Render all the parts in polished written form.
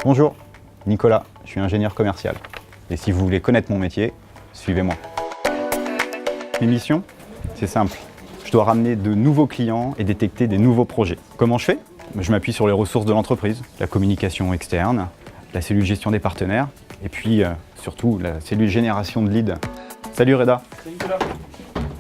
Bonjour, Nicolas, je suis ingénieur commercial. Et si vous voulez connaître mon métier, suivez-moi. Mes missions, c'est simple. Je dois ramener de nouveaux clients et détecter des nouveaux projets. Comment je fais? Je m'appuie sur les ressources de l'entreprise, la communication externe, la cellule gestion des partenaires, et puis surtout la cellule génération de leads. Salut Reda. Salut Nicolas.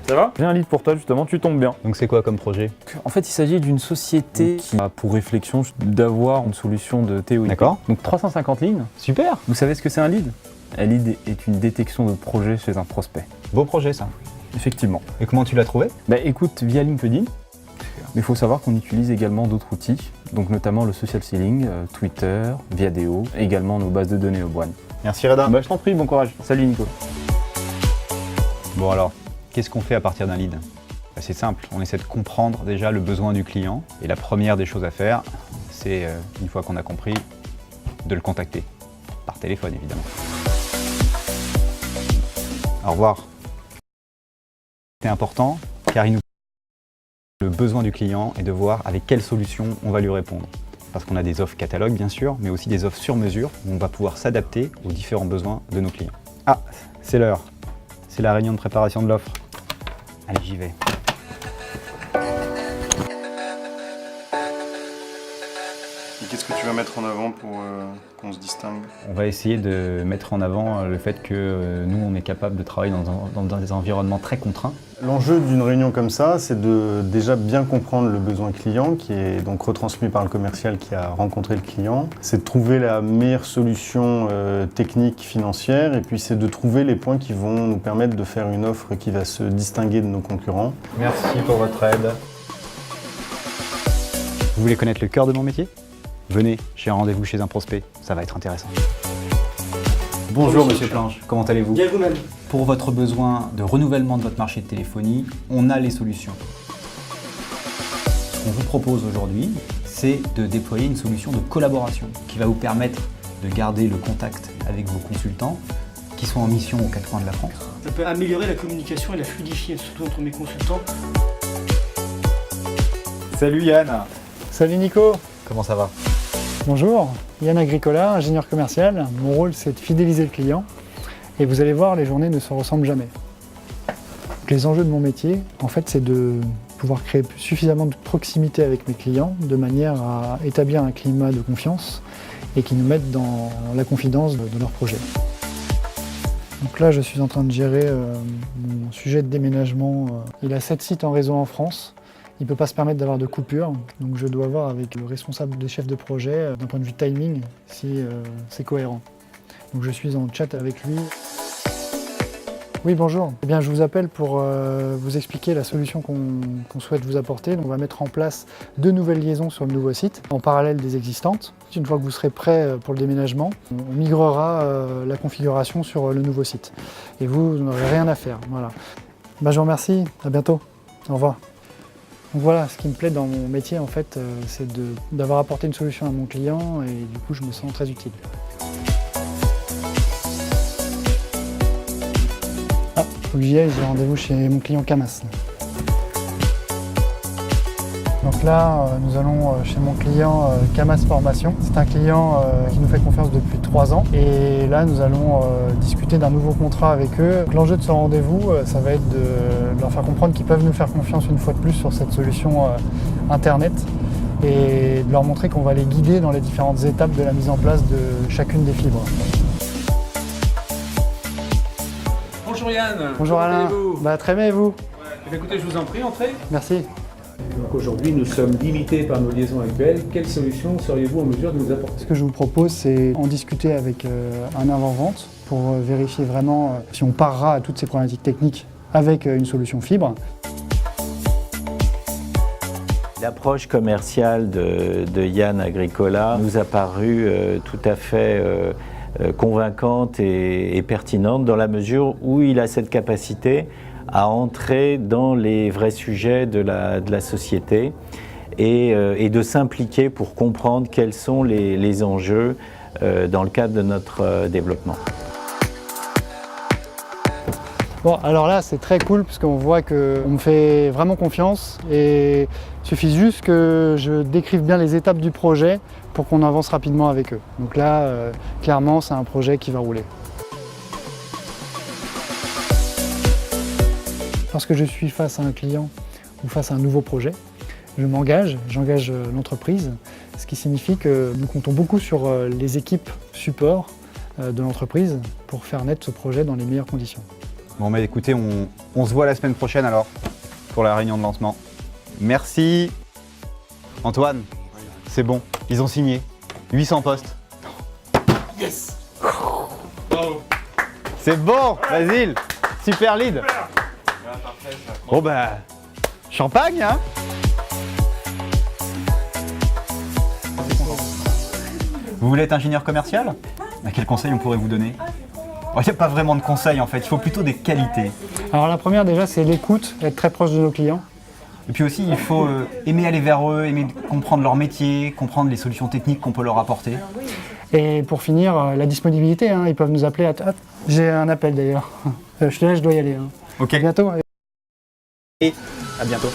Ça va? J'ai un lead pour toi justement, tu tombes bien. Donc c'est quoi comme projet? En fait, il s'agit d'une société qui a pour réflexion d'avoir une solution de TOI. D'accord. Donc 350 lignes. Super. Vous savez ce que c'est un lead? Un lead est une détection de projet chez un prospect. Beau projet ça. Effectivement. Et comment tu l'as trouvé? Écoute, via LinkedIn. Mais il faut savoir qu'on utilise également d'autres outils, donc notamment le social selling, Twitter, Viadeo, et également nos bases de données au One. Merci Reda. Je t'en prie, bon courage. Salut Nico. Bon alors, qu'est-ce qu'on fait à partir d'un lead? C'est simple, on essaie de comprendre déjà le besoin du client. Et la première des choses à faire, c'est, une fois qu'on a compris, de le contacter. Par téléphone évidemment. Au revoir. C'est important car il nous le besoin du client et de voir avec quelle solution on va lui répondre. Parce qu'on a des offres catalogues bien sûr, mais aussi des offres sur mesure où on va pouvoir s'adapter aux différents besoins de nos clients. Ah, c'est l'heure. C'est la réunion de préparation de l'offre. Allez, j'y vais. Et qu'est-ce que tu vas mettre en avant pour qu'on se distingue? On va essayer de mettre en avant le fait que nous, on est capable de travailler dans des environnements très contraints. L'enjeu d'une réunion comme ça, c'est de déjà bien comprendre le besoin client, qui est donc retransmis par le commercial qui a rencontré le client. C'est de trouver la meilleure solution technique, financière, et puis c'est de trouver les points qui vont nous permettre de faire une offre qui va se distinguer de nos concurrents. Merci pour votre aide. Vous voulez connaître le cœur de mon métier? Venez, j'ai un rendez-vous chez un prospect, ça va être intéressant. Bonjour Monsieur Planche, comment allez-vous? Bien vous-même. Pour votre besoin de renouvellement de votre marché de téléphonie, on a les solutions. Ce qu'on vous propose aujourd'hui, c'est de déployer une solution de collaboration qui va vous permettre de garder le contact avec vos consultants qui sont en mission aux quatre coins de la France. Ça peut améliorer la communication et la fluidifier, surtout entre mes consultants. Salut Yann. Salut Nico. Comment ça va? Bonjour, Yann Agricola, ingénieur commercial. Mon rôle, c'est de fidéliser le client. Et vous allez voir, les journées ne se ressemblent jamais. Donc, les enjeux de mon métier, en fait, c'est de pouvoir créer suffisamment de proximité avec mes clients, de manière à établir un climat de confiance et qui nous mette dans la confidence de leurs projets. Donc là, je suis en train de gérer mon sujet de déménagement. Il a 7 sites en réseau en France. Il ne peut pas se permettre d'avoir de coupure, donc je dois voir avec le responsable des chefs de projet, d'un point de vue timing, si c'est cohérent. Donc je suis en chat avec lui. Oui, bonjour. Eh bien, je vous appelle pour vous expliquer la solution qu'on souhaite vous apporter. Donc, on va mettre en place 2 nouvelles liaisons sur le nouveau site, en parallèle des existantes. Une fois que vous serez prêt pour le déménagement, on migrera la configuration sur le nouveau site. Et vous n'aurez rien à faire. Voilà. Je vous remercie, à bientôt. Au revoir. Donc voilà, ce qui me plaît dans mon métier, en fait, c'est d'avoir apporté une solution à mon client et du coup, je me sens très utile. Ah, faut que j'y aille, j'ai rendez-vous chez mon client Camas. Donc là, nous allons chez mon client Camas Formation. C'est un client qui nous fait confiance depuis 3 ans. Et là, nous allons discuter d'un nouveau contrat avec eux. L'enjeu de ce rendez-vous, ça va être de leur faire comprendre qu'ils peuvent nous faire confiance une fois de plus sur cette solution Internet et de leur montrer qu'on va les guider dans les différentes étapes de la mise en place de chacune des fibres. Bonjour Yann. Bonjour Comment Alain. allez-vous? Très bien et vous? Écoutez, je vous en prie, entrez. Merci. Donc aujourd'hui, nous sommes limités par nos liaisons actuelles. Quelle solution seriez-vous en mesure de nous apporter? Ce que je vous propose, c'est en discuter avec un avant-vente pour vérifier vraiment si on parera à toutes ces problématiques techniques avec une solution fibre. L'approche commerciale de Yann Agricola nous a paru tout à fait convaincante et pertinente dans la mesure où il a cette capacité à entrer dans les vrais sujets de la société et de s'impliquer pour comprendre quels sont les enjeux dans le cadre de notre développement. Bon, alors là, c'est très cool parce qu'on voit qu'on me fait vraiment confiance et il suffit juste que je décrive bien les étapes du projet pour qu'on avance rapidement avec eux. Donc là, clairement, c'est un projet qui va rouler. Lorsque je suis face à un client ou face à un nouveau projet, j'engage l'entreprise, ce qui signifie que nous comptons beaucoup sur les équipes support de l'entreprise pour faire naître ce projet dans les meilleures conditions. Bon, mais écoutez, on se voit la semaine prochaine alors, pour la réunion de lancement. Merci. Antoine, c'est bon, ils ont signé. 800 postes. Yes. C'est bon, Basile. Super lead. Bon bah, champagne, hein. Vous voulez être ingénieur commercial? Quel conseil on pourrait vous donner? Il n'y a pas vraiment de conseils en fait, il faut plutôt des qualités. Alors la première déjà, c'est l'écoute, être très proche de nos clients. Et puis aussi, il faut aimer aller vers eux, aimer comprendre leur métier, comprendre les solutions techniques qu'on peut leur apporter. Et pour finir, la disponibilité, hein, ils peuvent nous appeler. J'ai un appel d'ailleurs. Je te laisse, je dois y aller. Hein. Ok. À bientôt. Et à bientôt.